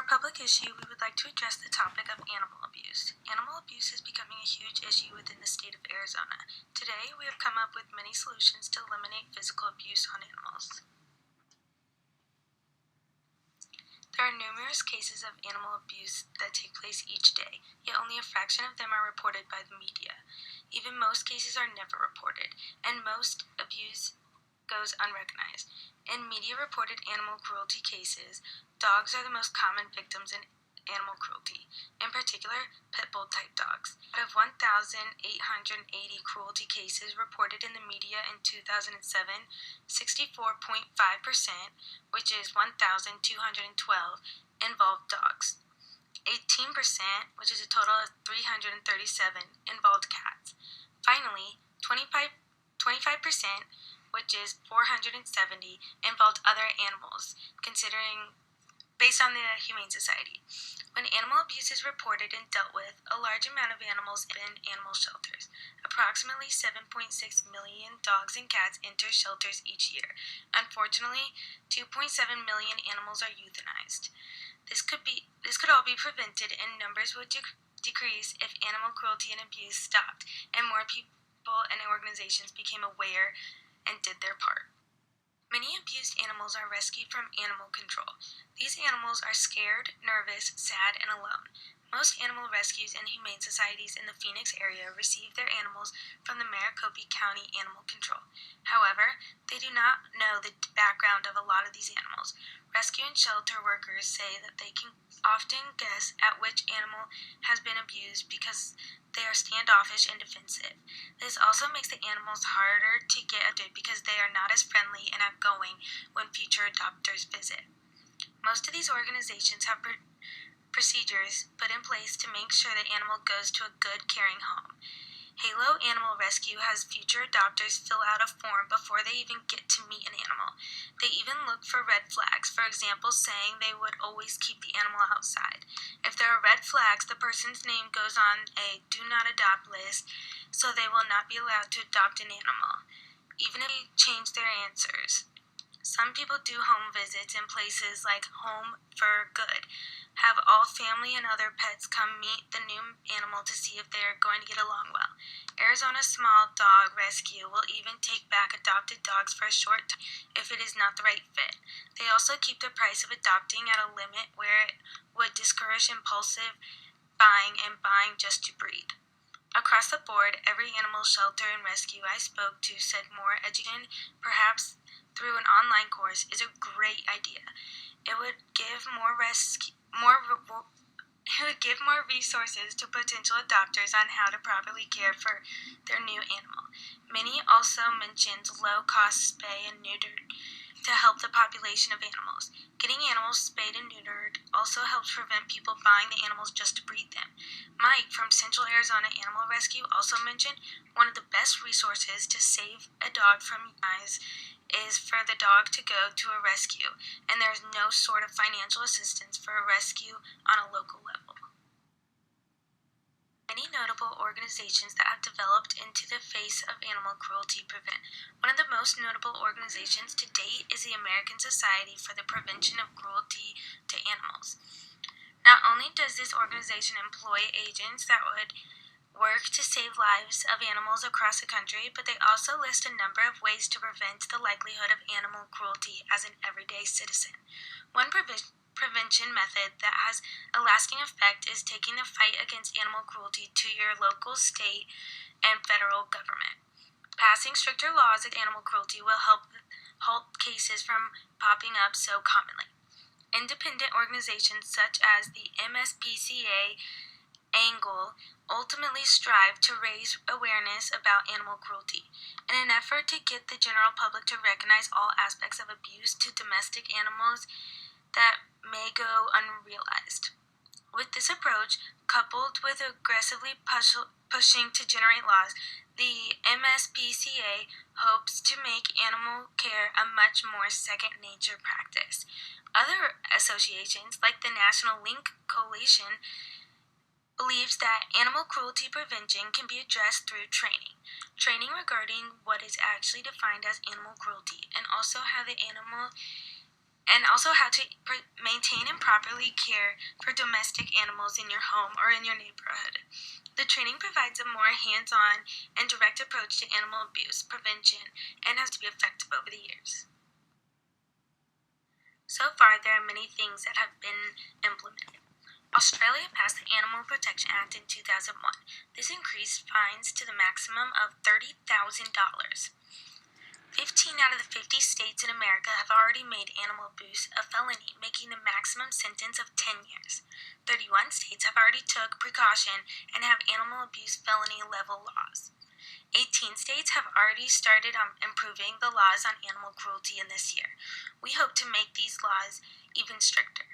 our public issue, we would like to address the topic of animal abuse. Animal abuse is becoming a huge issue within the state of Arizona. Today, we have come up with many solutions to eliminate physical abuse on animals. There are numerous cases of animal abuse that take place each day, yet only a fraction of them are reported by the media. Even most cases are never reported, and most abuse goes unrecognized. In media-reported animal cruelty cases, dogs are the most common victims in animal cruelty, in particular pit bull type dogs. Out of 1,880 cruelty cases reported in the media in 2007, 64.5%, which is 1,212, involved dogs. 18%, which is a total of 337, involved cats. Finally, 25%, which is 470, involved other animals, based on the Humane Society. When animal abuse is reported and dealt with, a large amount of animals in animal shelters. Approximately 7.6 million dogs and cats enter shelters each year. Unfortunately, 2.7 million animals are euthanized. This could all be prevented, and numbers would decrease if animal cruelty and abuse stopped and more people and organizations became aware and did their part. Many abused animals are rescued from animal control. These animals are scared, nervous, sad, and alone. Most animal rescues and humane societies in the Phoenix area receive their animals from the Maricopa County Animal Control. However, they do not know the background of a lot of these animals. Rescue and shelter workers say that they can often guess at which animal has been abused because they are standoffish and defensive. This also makes the animals harder to get adopted because they are not as friendly and outgoing when future adopters visit. Most of these organizations have procedures put in place to make sure the animal goes to a good, caring home. Halo Animal Rescue has future adopters fill out a form before they even get to meet an animal. They even look for red flags, for example, saying they would always keep the animal outside. If there are red flags, the person's name goes on a do not adopt list, so they will not be allowed to adopt an animal, even if they change their answers. Some people do home visits in places like Home for Good, have all family and other pets come meet the new animal to see if they are going to get along well. Arizona Small Dog Rescue will even take back adopted dogs for a short time if it is not the right fit. They also keep the price of adopting at a limit where it would discourage impulsive buying and buying just to breed. Across the board, every animal shelter and rescue I spoke to said more education, perhaps through an online course, is a great idea. It would give more resources to potential adopters on how to properly care for their new animal. Many also mentioned low-cost spay and neutered to help the population of animals. Getting animals spayed and neutered also helps prevent people buying the animals just to breed them. Mike from Central Arizona Animal Rescue also mentioned one of the best resources to save a dog from euthanasia is for the dog to go to a rescue, and there is no sort of financial assistance for a rescue on a local level. Many notable organizations that have developed into the face of animal cruelty prevent. One of the most notable organizations to date is the American Society for the Prevention of Cruelty to Animals. Not only does this organization employ agents that would work to save lives of animals across the country, but they also list a number of ways to prevent the likelihood of animal cruelty as an everyday citizen. One prevention method that has a lasting effect is taking the fight against animal cruelty to your local, state, and federal government. Passing stricter laws against animal cruelty will help halt cases from popping up so commonly. Independent organizations such as the MSPCA Angle ultimately strive to raise awareness about animal cruelty. In an effort to get the general public to recognize all aspects of abuse to domestic animals that may go unrealized. With this approach, coupled with aggressively pushing to generate laws, the MSPCA hopes to make animal care a much more second-nature practice. Other associations, like the National Link Coalition, believes that animal cruelty prevention can be addressed through training regarding what is actually defined as animal cruelty, and also how the animal and also how to maintain and properly care for domestic animals in your home or in your neighborhood. The training provides a more hands-on and direct approach to animal abuse prevention and has to be effective over the years. So far, there are many things that have been implemented. Australia passed the Animal Protection Act in 2001. This increased fines to the maximum of $30,000. 15 out of the 50 states in America have already made animal abuse a felony, making the maximum sentence of 10 years. 31 states have already took precaution and have animal abuse felony level laws. 18 states have already started improving the laws on animal cruelty in this year. We hope to make these laws even stricter.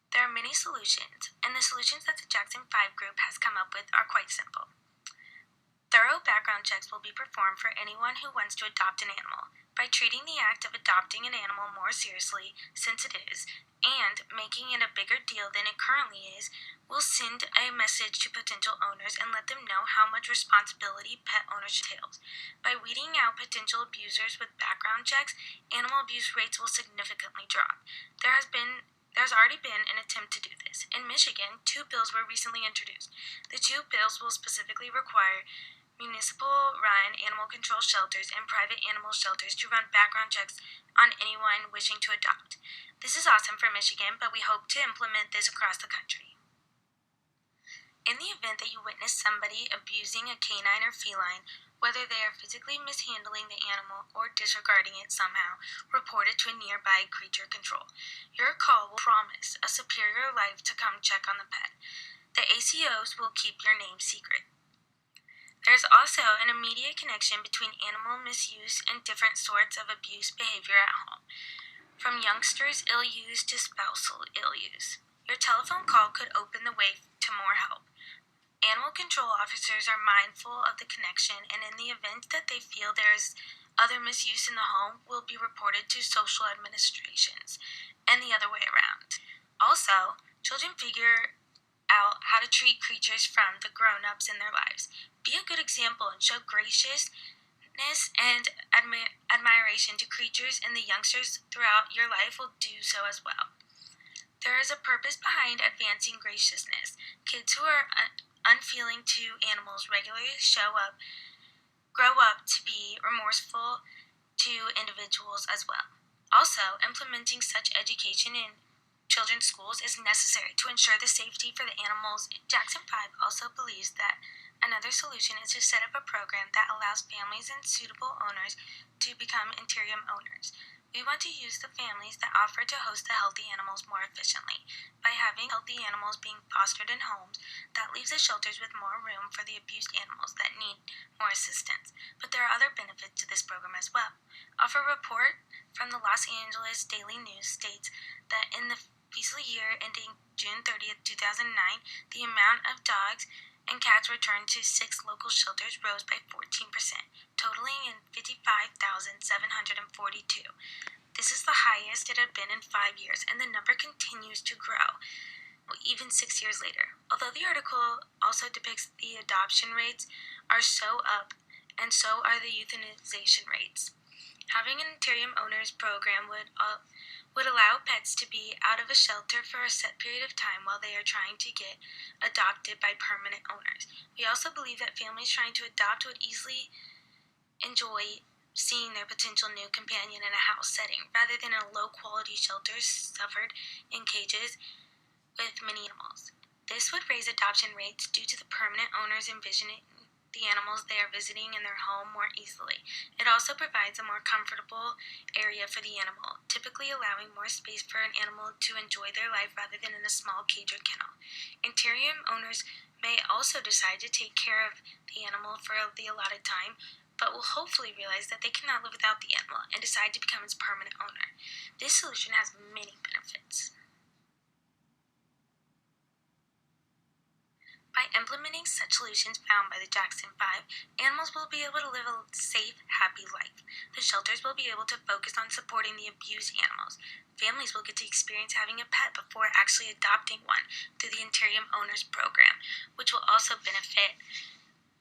There are many solutions, and the solutions that the Jackson 5 group has come up with are quite simple. Thorough background checks will be performed for anyone who wants to adopt an animal. By treating the act of adopting an animal more seriously, since it is, and making it a bigger deal than it currently is, we'll send a message to potential owners and let them know how much responsibility pet ownership entails. By weeding out potential abusers with background checks, animal abuse rates will significantly drop. There's already been an attempt to do this. In Michigan, 2 bills were recently introduced. The 2 bills will specifically require municipal-run animal control shelters and private animal shelters to run background checks on anyone wishing to adopt. This is awesome for Michigan, but we hope to implement this across the country. In the event that you witness somebody abusing a canine or feline, whether they are physically mishandling the animal or disregarding it somehow, report it to a nearby creature control. Your call will promise a superior life to come check on the pet. The ACOs will keep your name secret. There's also an immediate connection between animal misuse and different sorts of abuse behavior at home, from youngsters' ill use to spousal ill use. Your telephone call could open the way to more help. Animal control officers are mindful of the connection, and in the event that they feel there is other misuse in the home, will be reported to social administrations, and the other way around. Also, children figure out how to treat creatures from the grown-ups in their lives. Be a good example and show graciousness and admiration to creatures, and the youngsters throughout your life will do so as well. There is a purpose behind advancing graciousness. Kids who are unfeeling to animals regularly grow up to be remorseful to individuals as well. Also, implementing such education in children's schools is necessary to ensure the safety for the animals. Jackson 5 also believes that another solution is to set up a program that allows families and suitable owners to become interim owners. We want to use the families that offer to host the healthy animals more efficiently. By having healthy animals being fostered in homes, that leaves the shelters with more room for the abused animals that need more assistance. But there are other benefits to this program as well. A report from the Los Angeles Daily News states that in the fiscal year ending June 30th, 2009, the amount of dogs and cats returned to 6 local shelters rose by 14%, totaling in 55,742. This is the highest it had been in 5 years, and the number continues to grow, even 6 years later. Although the article also depicts the adoption rates are so up, and so are the euthanization rates. Having an interim owners program would allow pets to be out of a shelter for a set period of time while they are trying to get adopted by permanent owners. We also believe that families trying to adopt would easily enjoy seeing their potential new companion in a house setting, rather than in a low-quality shelter suffered in cages with many animals. This would raise adoption rates due to the permanent owners envisioning the animals they are visiting in their home more easily. It also provides a more comfortable area for the animal, typically allowing more space for an animal to enjoy their life rather than in a small cage or kennel. Interim owners may also decide to take care of the animal for the allotted time, but will hopefully realize that they cannot live without the animal and decide to become its permanent owner. This solution has many benefits. By implementing such solutions found by the Jackson 5, animals will be able to live a safe, happy life. The shelters will be able to focus on supporting the abused animals. Families will get to experience having a pet before actually adopting one through the Interim Owners Program, which will also benefit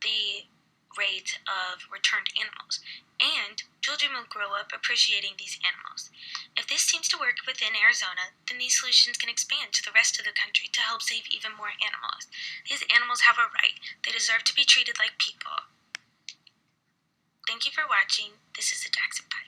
the rate of returned animals. and children will grow up appreciating these animals. If this seems to work within Arizona, then these solutions can expand to the rest of the country to help save even more animals. These animals have a right. They deserve to be treated like people. Thank you for watching. This is the Jackson Podcast.